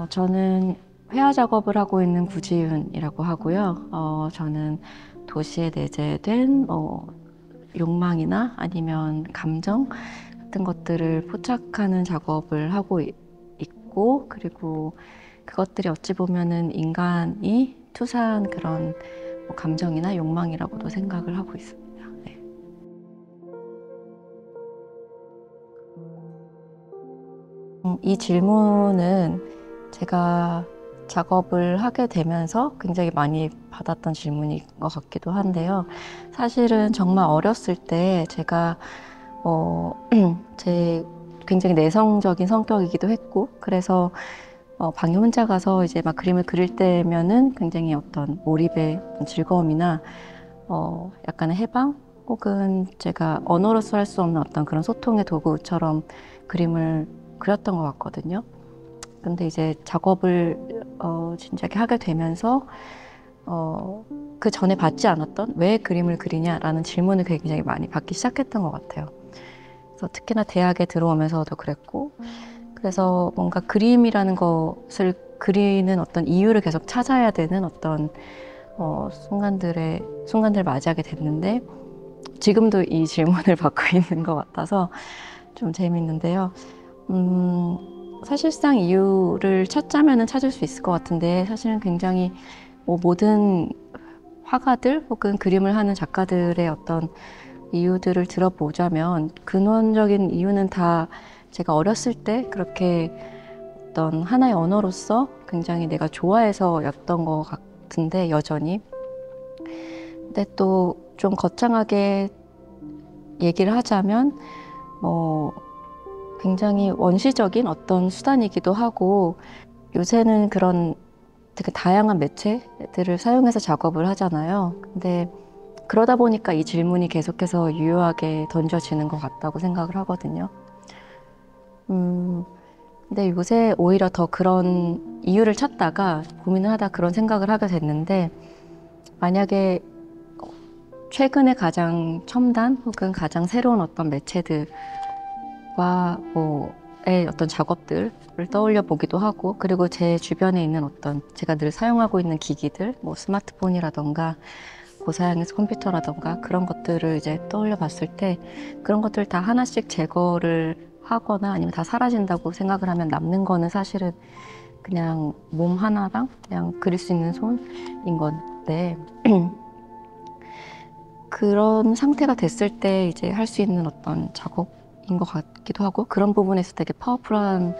저는 회화 작업을 하고 있는 구지윤이라고 하고요. 저는 도시에 내재된 욕망이나 아니면 감정 같은 것들을 포착하는 작업을 하고 있고, 그리고 그것들이 어찌 보면은 인간이 투사한 그런 뭐 감정이나 욕망이라고도 생각을 하고 있습니다. 네. 이 질문은 제가 작업을 하게 되면서 굉장히 많이 받았던 질문인 것 같기도 한데요. 사실은 정말 어렸을 때 제가 제 굉장히 내성적인 성격이기도 했고, 그래서 방에 혼자 가서 이제 막 그림을 그릴 때면은 굉장히 어떤 몰입의 즐거움이나 약간의 해방, 혹은 제가 언어로서 할 수 없는 어떤 그런 소통의 도구처럼 그림을 그렸던 것 같거든요. 근데 이제 작업을 진지하게 하게 되면서 그 전에 받지 않았던 왜 그림을 그리냐라는 질문을 굉장히 많이 받기 시작했던 것 같아요. 그래서 특히나 대학에 들어오면서도 그랬고, 그래서 뭔가 그림이라는 것을 그리는 어떤 이유를 계속 찾아야 되는 어떤 순간들을 맞이하게 됐는데, 지금도 이 질문을 받고 있는 것 같아서 좀 재밌는데요. 사실상 이유를 찾자면은 찾을 수 있을 것 같은데, 사실은 굉장히 뭐 모든 화가들 혹은 그림을 하는 작가들의 어떤 이유들을 들어보자면 근원적인 이유는 다 제가 어렸을 때 그렇게 어떤 하나의 언어로서 굉장히 내가 좋아해서였던 것 같은데, 여전히. 근데 또 좀 거창하게 얘기를 하자면 굉장히 원시적인 어떤 수단이기도 하고, 요새는 그런 되게 다양한 매체들을 사용해서 작업을 하잖아요. 근데 그러다 보니까 이 질문이 계속해서 유효하게 던져지는 것 같다고 생각을 하거든요. 근데 요새 오히려 더 그런 이유를 찾다가 고민을 하다 그런 생각을 하게 됐는데, 만약에 최근에 가장 첨단 혹은 가장 새로운 어떤 매체들과 의 어떤 작업들을 떠올려 보기도 하고, 그리고 제 주변에 있는 어떤 제가 늘 사용하고 있는 기기들, 뭐 스마트폰이라던가 고사양의 컴퓨터라던가 그런 것들을 이제 떠올려 봤을 때, 그런 것들 다 하나씩 제거를 하거나 아니면 다 사라진다고 생각을 하면 남는 거는 사실은 그냥 몸 하나랑 그냥 그릴 수 있는 손인 건데, 그런 상태가 됐을 때 이제 할 수 있는 어떤 작업인 것 같기도 하고, 그런 부분에서 되게 파워풀한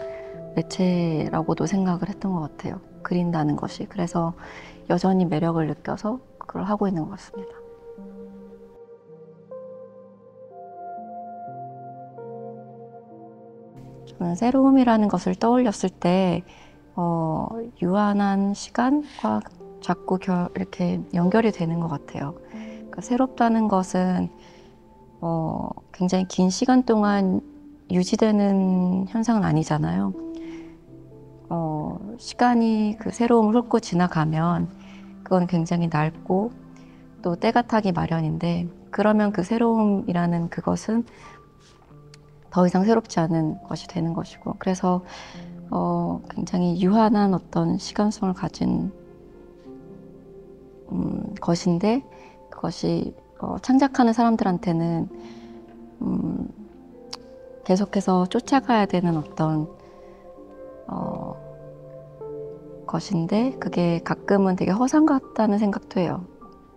매체라고도 생각을 했던 것 같아요. 그린다는 것이. 그래서 여전히 매력을 느껴서 그걸 하고 있는 것 같습니다. 저는 새로움이라는 것을 떠올렸을 때 유한한 시간과 자꾸 이렇게 연결이 되는 것 같아요. 그러니까 새롭다는 것은 굉장히 긴 시간 동안 유지되는 현상은 아니잖아요. 시간이 그 새로움을 훑고 지나가면 그건 굉장히 넓고 또 때가 타기 마련인데, 그러면 그 새로움이라는 그것은 더 이상 새롭지 않은 것이 되는 것이고, 그래서 굉장히 유한한 어떤 시간성을 가진 것인데, 그것이 창작하는 사람들한테는 계속해서 쫓아가야 되는 어떤 것인데, 그게 가끔은 되게 허상 같다는 생각도 해요.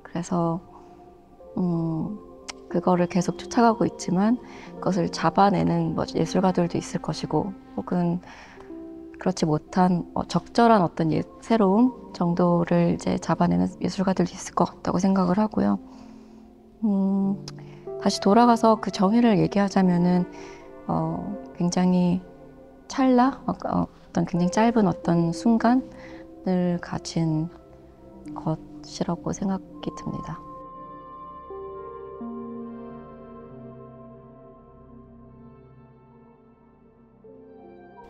그래서 그거를 계속 쫓아가고 있지만 그것을 잡아내는 예술가들도 있을 것이고, 혹은 그렇지 못한 적절한 어떤 새로움 정도를 이제 잡아내는 예술가들도 있을 것 같다고 생각을 하고요. 다시 돌아가서 그 정의를 얘기하자면은 굉장히 어떤 굉장히 짧은 어떤 순간을 가진 것이라고 생각이 듭니다.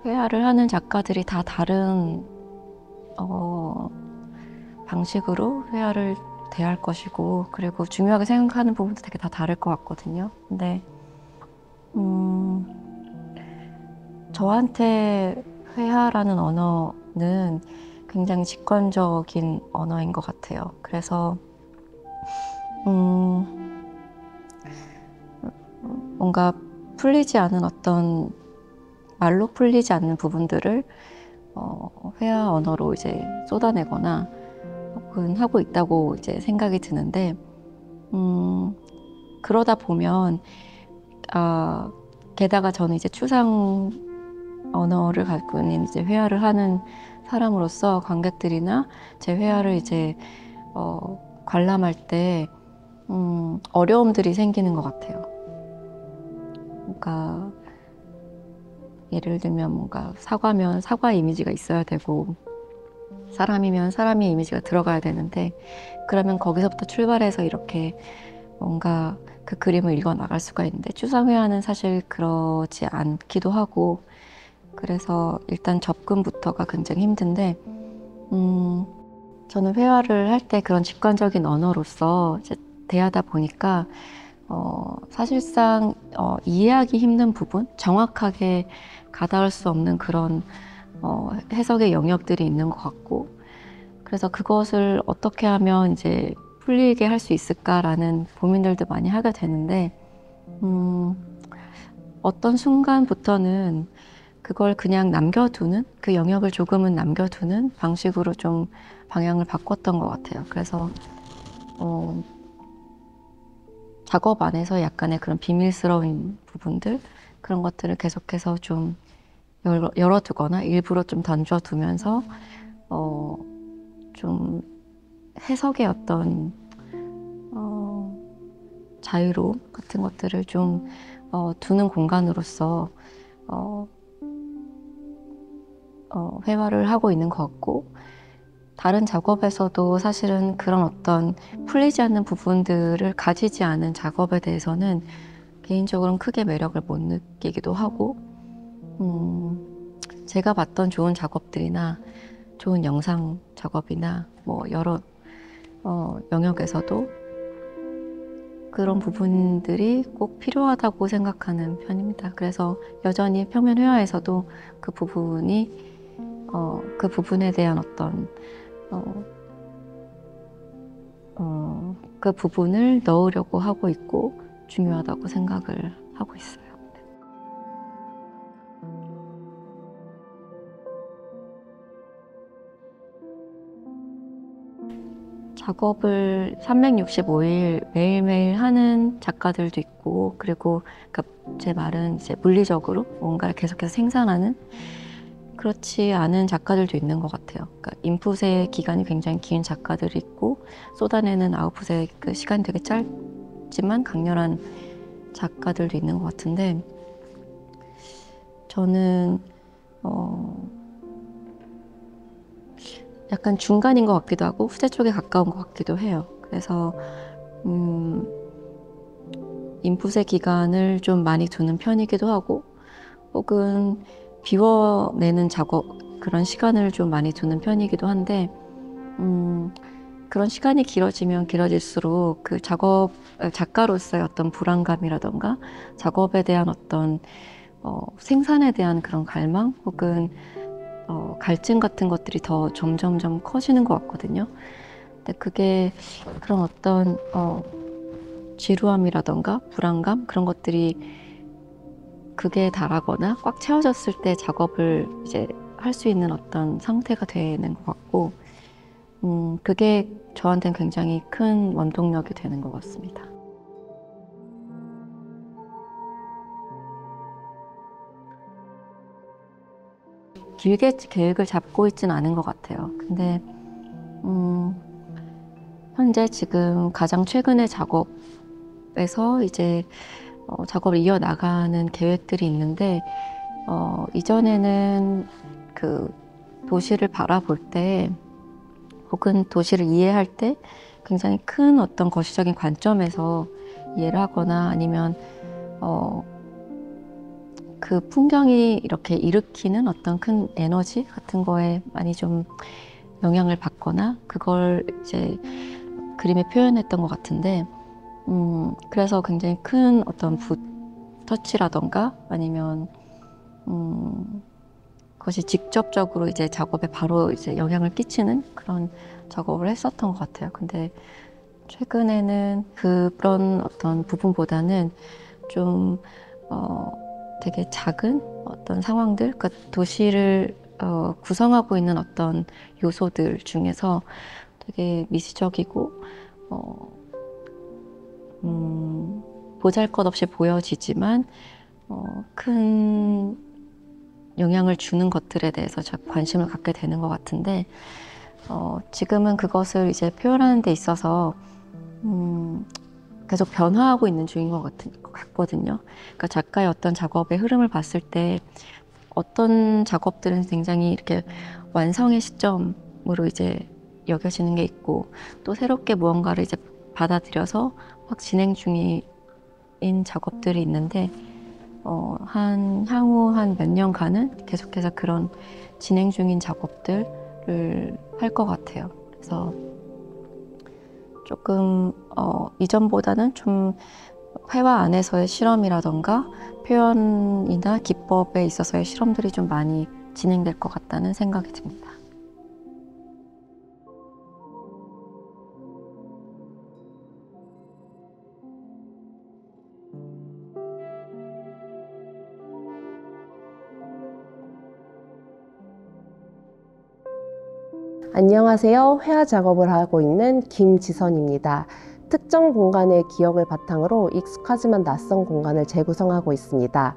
회화를 하는 작가들이 다 다른 방식으로 회화를 대할 것이고, 그리고 중요하게 생각하는 부분도 되게 다 다를 것 같거든요. 근데 저한테 회화라는 언어는 굉장히 직관적인 언어인 것 같아요. 그래서 뭔가 풀리지 않은 어떤 말로 풀리지 않는 부분들을 회화 언어로 이제 쏟아내거나 혹은 하고 있다고 이제 생각이 드는데 그러다 보면 게다가 저는 이제 추상 언어를 갖고 있는 이제 회화를 하는 사람으로서 관객들이나 제 회화를 이제 관람할 때 어려움들이 생기는 것 같아요. 그러니까 예를 들면 뭔가 사과면 사과 이미지가 있어야 되고 사람이면 사람의 이미지가 들어가야 되는데 그러면 거기서부터 출발해서 이렇게 뭔가 그 그림을 읽어 나갈 수가 있는데 추상회화는 사실 그러지 않기도 하고 그래서 일단 접근부터가 굉장히 힘든데 저는 회화를 할 때 그런 직관적인 언어로서 이제 대하다 보니까 사실상 이해하기 힘든 부분, 정확하게 가닿을 수 없는 그런 해석의 영역들이 있는 것 같고 그래서 그것을 어떻게 하면 이제 풀리게 할 수 있을까라는 고민들도 많이 하게 되는데 어떤 순간부터는 그걸 그냥 남겨두는 그 영역을 조금은 남겨두는 방식으로 좀 방향을 바꿨던 것 같아요. 그래서 작업 안에서 약간의 그런 비밀스러운 부분들 그런 것들을 계속해서 좀 열어두거나 일부러 좀 던져두면서 좀 해석의 어떤 자유로움 같은 것들을 좀 두는 공간으로서 회화를 하고 있는 것 같고 다른 작업에서도 사실은 그런 어떤 풀리지 않는 부분들을 가지지 않은 작업에 대해서는 개인적으로는 크게 매력을 못 느끼기도 하고 제가 봤던 좋은 작업들이나 좋은 영상 작업이나 뭐 여러 영역에서도 그런 부분들이 꼭 필요하다고 생각하는 편입니다. 그래서 여전히 평면 회화에서도 그 부분이 그 부분에 대한 어떤 그 부분을 넣으려고 하고 있고 중요하다고 생각을 하고 있어요. 작업을 365일 매일매일 하는 작가들도 있고 그리고 제 말은 이제 물리적으로 뭔가를 계속해서 생산하는 그렇지 않은 작가들도 있는 것 같아요. 그러니까 인풋의 기간이 굉장히 긴 작가들이 있고 쏟아내는 아웃풋의 그 시간이 되게 짧지만 강렬한 작가들도 있는 것 같은데 저는 약간 중간인 것 같기도 하고 후자 쪽에 가까운 것 같기도 해요. 그래서 인풋의 기간을 좀 많이 두는 편이기도 하고 혹은 비워내는 작업 그런 시간을 좀 많이 두는 편이기도 한데 그런 시간이 길어지면 길어질수록 그 작가로서의 어떤 불안감이라던가 작업에 대한 어떤 생산에 대한 그런 갈망 혹은 갈증 같은 것들이 더 점점점 커지는 것 같거든요. 근데 그게 그런 어떤 지루함이라던가 불안감 그런 것들이 극에 달하거나 꽉 채워졌을 때 작업을 이제 할 수 있는 어떤 상태가 되는 것 같고 그게 저한테는 굉장히 큰 원동력이 되는 것 같습니다. 길게 계획을 잡고 있지는 않은 것 같아요. 근데 현재 지금 가장 최근의 작업에서 이제 작업을 이어나가는 계획들이 있는데 이전에는 그 도시를 바라볼 때 혹은 도시를 이해할 때 굉장히 큰 어떤 거시적인 관점에서 이해를 하거나 아니면 그 풍경이 이렇게 일으키는 어떤 큰 에너지 같은 거에 많이 좀 영향을 받거나 그걸 이제 그림에 표현했던 것 같은데 그래서 굉장히 큰 어떤 붓터치라던가 아니면 그것이 직접적으로 이제 작업에 바로 이제 영향을 끼치는 그런 작업을 했었던 것 같아요. 근데 최근에는 그런 어떤 부분보다는 좀 되게 작은 어떤 상황들, 그러니까 도시를 구성하고 있는 어떤 요소들 중에서 되게 미시적이고 보잘것없이 보여지지만 큰 영향을 주는 것들에 대해서 관심을 갖게 되는 것 같은데, 지금은 그것을 이제 표현하는 데 있어서 계속 변화하고 있는 중인 것 같거든요. 그러니까 작가의 어떤 작업의 흐름을 봤을 때 어떤 작업들은 굉장히 이렇게 완성의 시점으로 이제 여겨지는 게 있고, 또 새롭게 무언가를 이제 받아들여서 확 진행 중인 작업들이 있는데, 향후 한 몇 년간은 계속해서 그런 진행 중인 작업들을 할 것 같아요. 그래서 조금 이전보다는 좀 회화 안에서의 실험이라던가 표현이나 기법에 있어서의 실험들이 좀 많이 진행될 것 같다는 생각이 듭니다. 안녕하세요. 회화 작업을 하고 있는 김지선입니다. 특정 공간의 기억을 바탕으로 익숙하지만 낯선 공간을 재구성하고 있습니다.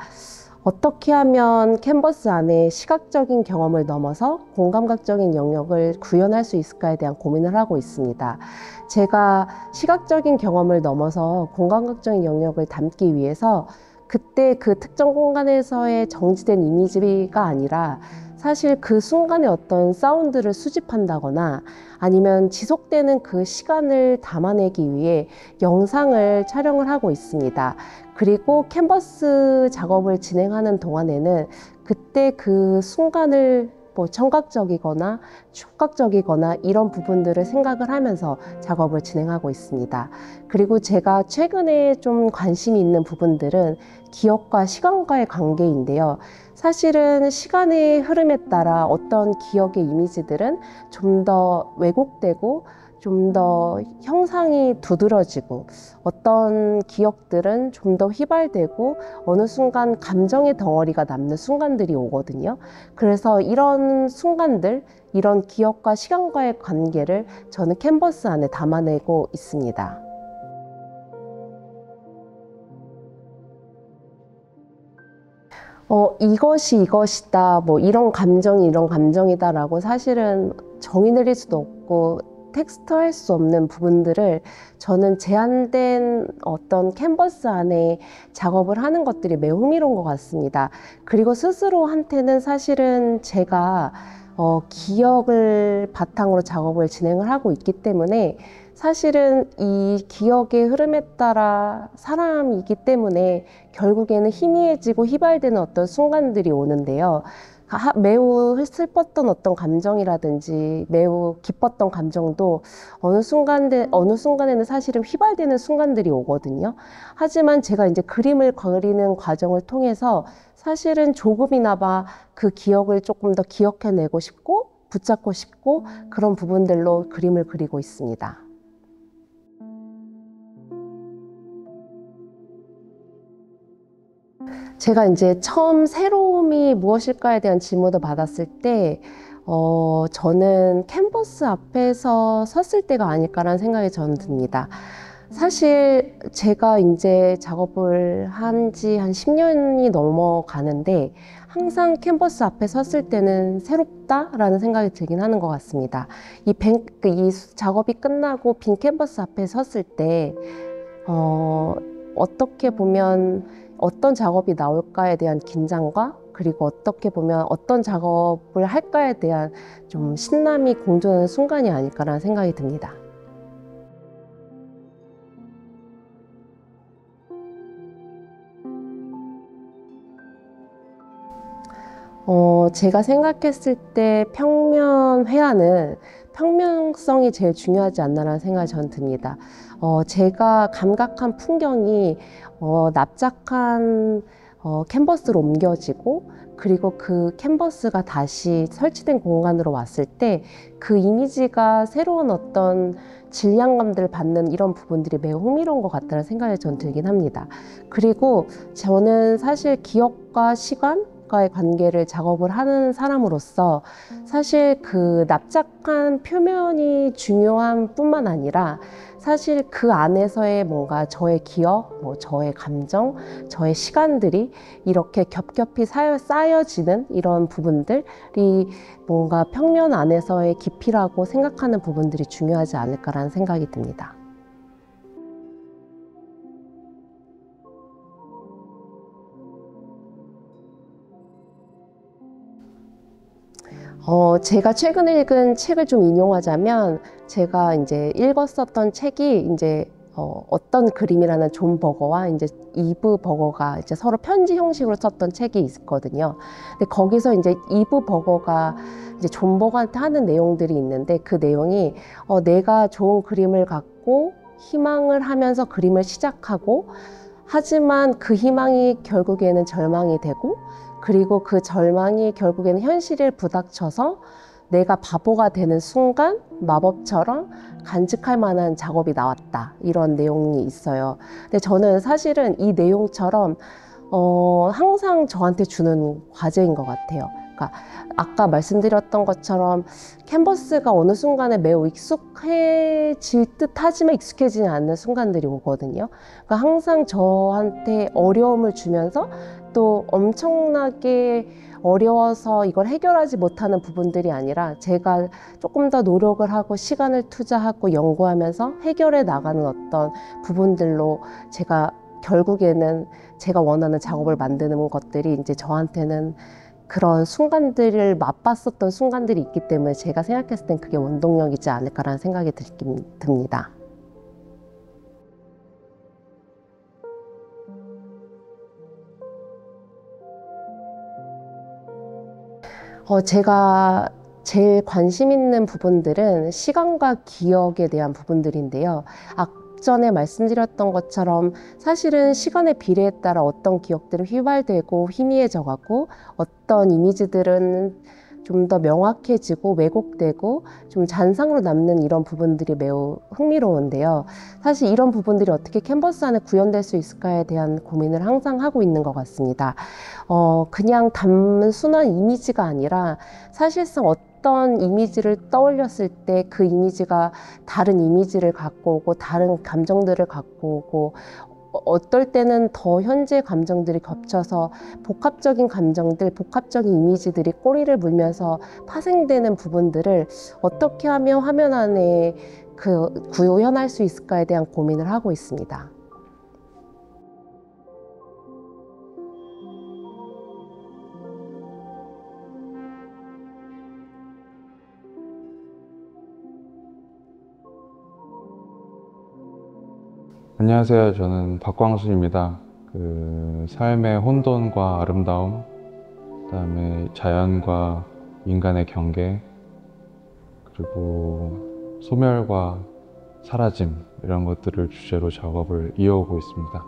어떻게 하면 캔버스 안에 시각적인 경험을 넘어서 공감각적인 영역을 구현할 수 있을까에 대한 고민을 하고 있습니다. 제가 시각적인 경험을 넘어서 공감각적인 영역을 담기 위해서 그때 그 특정 공간에서의 정지된 이미지가 아니라 사실 그 순간의 어떤 사운드를 수집한다거나 아니면 지속되는 그 시간을 담아내기 위해 영상을 촬영을 하고 있습니다. 그리고 캔버스 작업을 진행하는 동안에는 그때 그 순간을 청각적이거나 촉각적이거나 이런 부분들을 생각을 하면서 작업을 진행하고 있습니다. 그리고 제가 최근에 좀 관심이 있는 부분들은 기억과 시간과의 관계인데요. 사실은 시간의 흐름에 따라 어떤 기억의 이미지들은 좀 더 왜곡되고 좀 더 형상이 두드러지고 어떤 기억들은 좀 더 휘발되고 어느 순간 감정의 덩어리가 남는 순간들이 오거든요. 그래서 이런 순간들, 이런 기억과 시간과의 관계를 저는 캔버스 안에 담아내고 있습니다. 이것이 이것이다, 이런 감정이 이런 감정이다라고 사실은 정의 내릴 수도 없고 텍스트할 수 없는 부분들을 저는 제한된 어떤 캔버스 안에 작업을 하는 것들이 매우 흥미로운 것 같습니다. 그리고 스스로한테는 사실은 제가 기억을 바탕으로 작업을 진행을 하고 있기 때문에 사실은 이 기억의 흐름에 따라 사람이기 때문에 결국에는 희미해지고 휘발되는 어떤 순간들이 오는데요. 매우 슬펐던 어떤 감정이라든지 매우 기뻤던 감정도 어느 순간에는 사실은 휘발되는 순간들이 오거든요. 하지만 제가 이제 그림을 그리는 과정을 통해서 사실은 조금이나마 그 기억을 조금 더 기억해내고 싶고 붙잡고 싶고 그런 부분들로 그림을 그리고 있습니다. 제가 이제 처음 새로움이 무엇일까에 대한 질문을 받았을 때 저는 캔버스 앞에서 섰을 때가 아닐까라는 생각이 저는 듭니다. 사실 제가 이제 작업을 한 지 한 10년이 넘어가는데 항상 캔버스 앞에 섰을 때는 새롭다라는 생각이 들긴 하는 것 같습니다. 이 작업이 끝나고 빈 캔버스 앞에 섰을 때 어떻게 보면 어떤 작업이 나올까에 대한 긴장과 그리고 어떻게 보면 어떤 작업을 할까에 대한 좀 신남이 공존하는 순간이 아닐까라는 생각이 듭니다. 제가 생각했을 때 평면 회화는 평면성이 제일 중요하지 않나라는 생각이 저는 듭니다. 제가 감각한 풍경이 납작한 캔버스로 옮겨지고, 그리고 그 캔버스가 다시 설치된 공간으로 왔을 때 그 이미지가 새로운 어떤 질량감들을 받는 이런 부분들이 매우 흥미로운 것 같다는 생각이 전 들긴 합니다. 그리고 저는 사실 기억과 시간과의 관계를 작업을 하는 사람으로서 사실 그 납작한 표면이 중요한 뿐만 아니라 사실 그 안에서의 뭔가 저의 기억, 뭐 저의 감정, 저의 시간들이 이렇게 겹겹이 쌓여지는 이런 부분들이 뭔가 평면 안에서의 깊이라고 생각하는 부분들이 중요하지 않을까라는 생각이 듭니다. 제가 최근에 읽은 책을 좀 인용하자면, 제가 이제 읽었었던 책이 이제 어떤 그림이라는 존 버거와 이제 이브 버거가 이제 서로 편지 형식으로 썼던 책이 있거든요. 근데 거기서 이제 이브 버거가 이제 존 버거한테 하는 내용들이 있는데, 그 내용이 내가 좋은 그림을 갖고 희망을 하면서 그림을 시작하고, 하지만 그 희망이 결국에는 절망이 되고, 그리고 그 절망이 결국에는 현실에 부닥쳐서 내가 바보가 되는 순간 마법처럼 간직할 만한 작업이 나왔다. 이런 내용이 있어요. 근데 저는 사실은 이 내용처럼 항상 저한테 주는 과제인 것 같아요. 그러니까 아까 말씀드렸던 것처럼 캔버스가 어느 순간에 매우 익숙해질 듯 하지만 익숙해지지 않는 순간들이 오거든요. 그러니까 항상 저한테 어려움을 주면서 또 엄청나게 어려워서 이걸 해결하지 못하는 부분들이 아니라 제가 조금 더 노력을 하고 시간을 투자하고 연구하면서 해결해 나가는 어떤 부분들로 제가 결국에는 제가 원하는 작업을 만드는 것들이 이제 저한테는 그런 순간들을 맛봤었던 순간들이 있기 때문에 제가 생각했을 땐 그게 원동력이지 않을까라는 생각이 듭니다. 제가 제일 관심 있는 부분들은 시간과 기억에 대한 부분들인데요. 전에 말씀드렸던 것처럼 사실은 시간의 비례에 따라 어떤 기억들은 휘발되고 희미해져 가고 어떤 이미지들은 좀 더 명확해지고 왜곡되고 좀 잔상으로 남는 이런 부분들이 매우 흥미로운데요. 사실 이런 부분들이 어떻게 캔버스 안에 구현될 수 있을까에 대한 고민을 항상 하고 있는 것 같습니다. 그냥 단순한 이미지가 아니라 사실상 어떤 이미지를 떠올렸을 때 그 이미지가 다른 이미지를 갖고 오고 다른 감정들을 갖고 오고 어떨 때는 더 현재 감정들이 겹쳐서 복합적인 감정들, 복합적인 이미지들이 꼬리를 물면서 파생되는 부분들을 어떻게 하면 화면 안에 구현할 수 있을까에 대한 고민을 하고 있습니다. 안녕하세요. 저는 박광순입니다. 삶의 혼돈과 아름다움, 그다음에 자연과 인간의 경계, 그리고 소멸과 사라짐, 이런 것들을 주제로 작업을 이어오고 있습니다.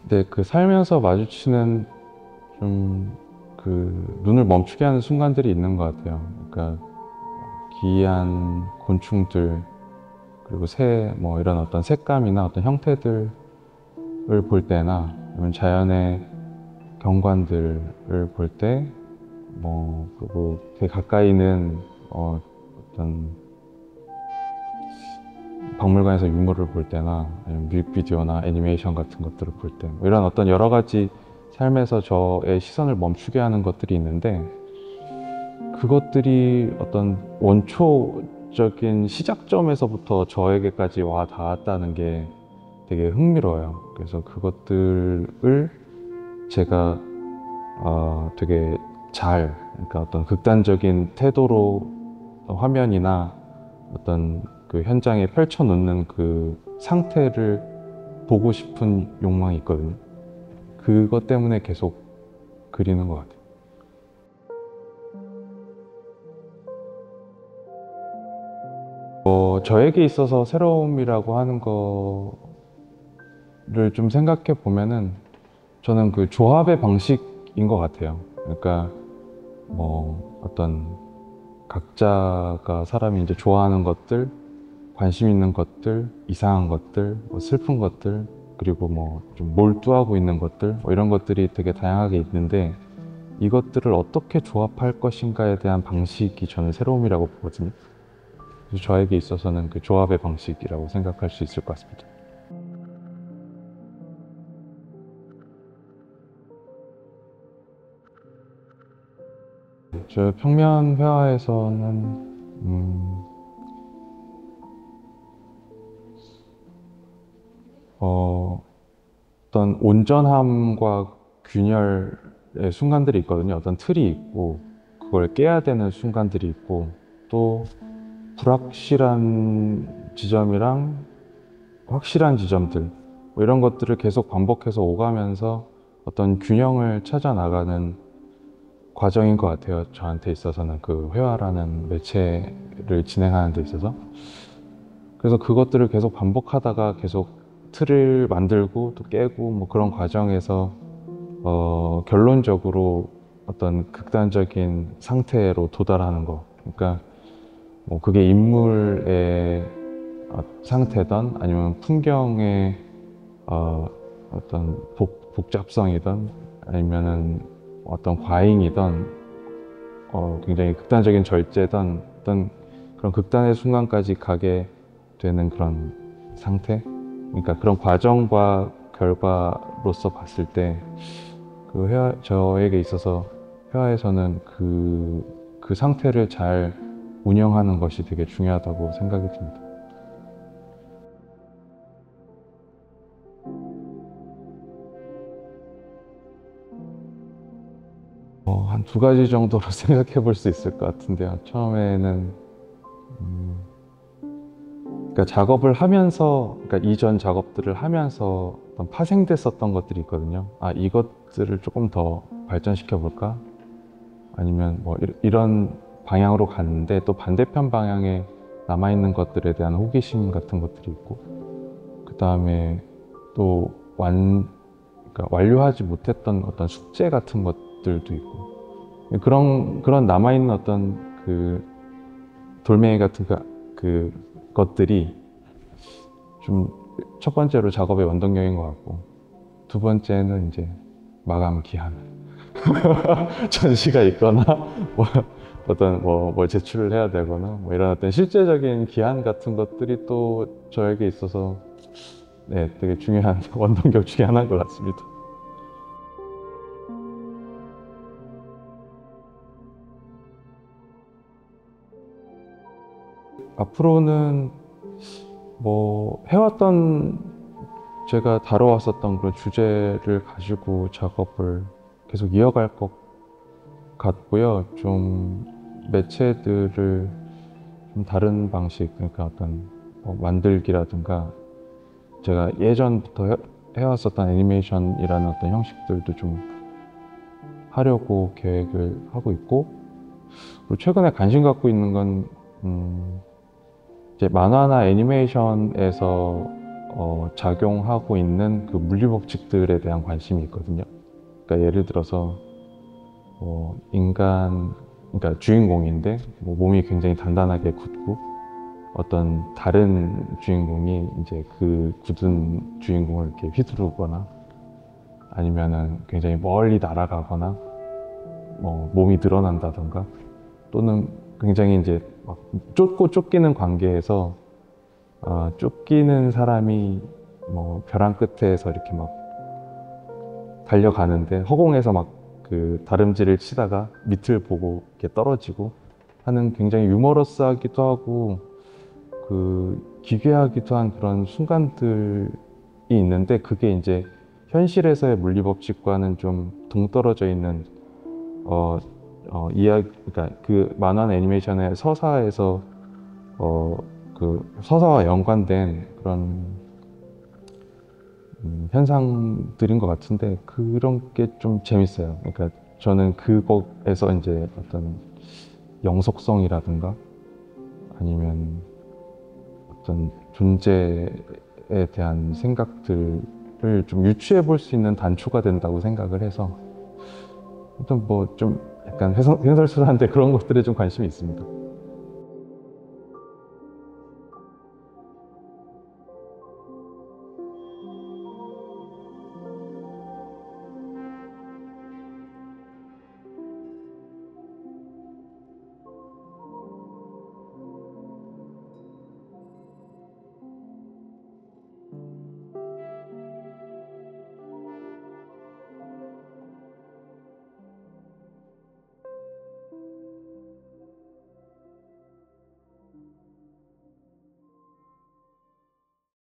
근데 살면서 마주치는 눈을 멈추게 하는 순간들이 있는 것 같아요. 그러니까 기이한 곤충들, 그리고 이런 어떤 색감이나 어떤 형태들을 볼 때나, 아니면 자연의 경관들을 볼 때, 그리고 되게 가까이 있는 어떤 박물관에서 유물을 볼 때나, 아니면 뮤직비디오나 애니메이션 같은 것들을 볼 때, 이런 어떤 여러 가지 삶에서 저의 시선을 멈추게 하는 것들이 있는데, 그것들이 어떤 원초적인 시작점에서부터 저에게까지 와 닿았다는 게 되게 흥미로워요. 그래서 그것들을 제가 되게 그러니까 어떤 극단적인 태도로 화면이나 어떤 그 현장에 펼쳐놓는 그 상태를 보고 싶은 욕망이 있거든요. 그것 때문에 계속 그리는 것 같아요. 저에게 있어서 새로움이라고 하는 거를 좀 생각해 보면은 저는 그 조합의 방식인 것 같아요. 그러니까 뭐 어떤 각자가 사람이 이제 좋아하는 것들, 관심 있는 것들, 이상한 것들, 뭐 슬픈 것들, 그리고 뭐 좀 몰두하고 있는 것들, 뭐 이런 것들이 되게 다양하게 있는데 이것들을 어떻게 조합할 것인가에 대한 방식이 저는 새로움이라고 보거든요. 그래서 저에게 있어서는 그 조합의 방식이라고 생각할 수 있을 것 같습니다. 저 평면 회화에서는 어떤 온전함과 균열의 순간들이 있거든요. 어떤 틀이 있고 그걸 깨야 되는 순간들이 있고 또 불확실한 지점이랑 확실한 지점들 뭐 이런 것들을 계속 반복해서 오가면서 어떤 균형을 찾아 나가는 과정인 것 같아요. 저한테 있어서는 그 회화라는 매체를 진행하는 데 있어서. 그래서 그것들을 계속 반복하다가 계속 틀을 만들고 또 깨고 뭐 그런 과정에서 결론적으로 어떤 극단적인 상태로 도달하는 거. 그러니까 뭐 그게 인물의 상태든 아니면 풍경의 어떤 복잡성이든 아니면은 어떤 과잉이든 굉장히 극단적인 절제든 어떤 그런 극단의 순간까지 가게 되는 그런 상태. 그러니까 그런 과정과 결과로서 봤을 때 그 저에게 있어서 회화에서는 그 상태를 잘 운영하는 것이 되게 중요하다고 생각이 듭니다. 한 두 가지 정도로 생각해 볼 수 있을 것 같은데요. 처음에는 그러니까 작업을 하면서, 그러니까 이전 작업들을 하면서 어떤 파생됐었던 것들이 있거든요. 아, 이것들을 조금 더 발전시켜 볼까? 아니면 뭐 이런 방향으로 갔는데 또 반대편 방향에 남아있는 것들에 대한 호기심 같은 것들이 있고, 그 다음에 또 그러니까 완료하지 못했던 어떤 숙제 같은 것들도 있고, 그런 남아있는 어떤 그 돌멩이 같은 그 것들이 좀 첫 번째로 작업의 원동력인 것 같고, 두 번째는 이제 마감 기한. 전시가 있거나 뭐 어떤 뭘 제출을 해야 되거나 뭐 이런 어떤 실제적인 기한 같은 것들이 또 저에게 있어서 네, 되게 중요한 원동력 중에 하나인 것 같습니다. 앞으로는 뭐 해왔던 제가 다뤄왔었던 그런 주제를 가지고 작업을 계속 이어갈 것 같고요. 좀 매체들을 좀 다른 방식, 그러니까 어떤 만들기라든가 제가 예전부터 해왔었던 애니메이션이라는 어떤 형식들도 좀 하려고 계획을 하고 있고, 그리고 최근에 관심 갖고 있는 건 이제 만화나 애니메이션에서 작용하고 있는 그 물리법칙들에 대한 관심이 있거든요. 그러니까 예를 들어서 그러니까 주인공인데 몸이 굉장히 단단하게 굳고 어떤 다른 주인공이 이제 그 굳은 주인공을 이렇게 휘두르거나 아니면은 굉장히 멀리 날아가거나 뭐 몸이 늘어난다던가 또는 굉장히 이제 막 쫓고 쫓기는 관계에서 쫓기는 사람이 뭐 벼랑 끝에서 이렇게 막 달려가는데 허공에서 막 그 다름질을 치다가 밑을 보고 이렇게 떨어지고 하는 굉장히 유머러스하기도 하고 그 기괴하기도 한 그런 순간들이 있는데, 그게 이제 현실에서의 물리법칙과는 좀 동떨어져 있는 이야기, 그러니까 그 만화나 애니메이션의 서사에서 그 서사와 연관된 그런 현상들인 것 같은데, 그런 게 좀 재밌어요. 그러니까 저는 그거에서 이제 어떤 영속성이라든가 아니면 어떤 존재에 대한 생각들을 좀 유추해 볼 수 있는 단초가 된다고 생각을 해서, 아무튼 뭐 좀 약간 횡설수설한데 그런 것들에 좀 관심이 있습니다.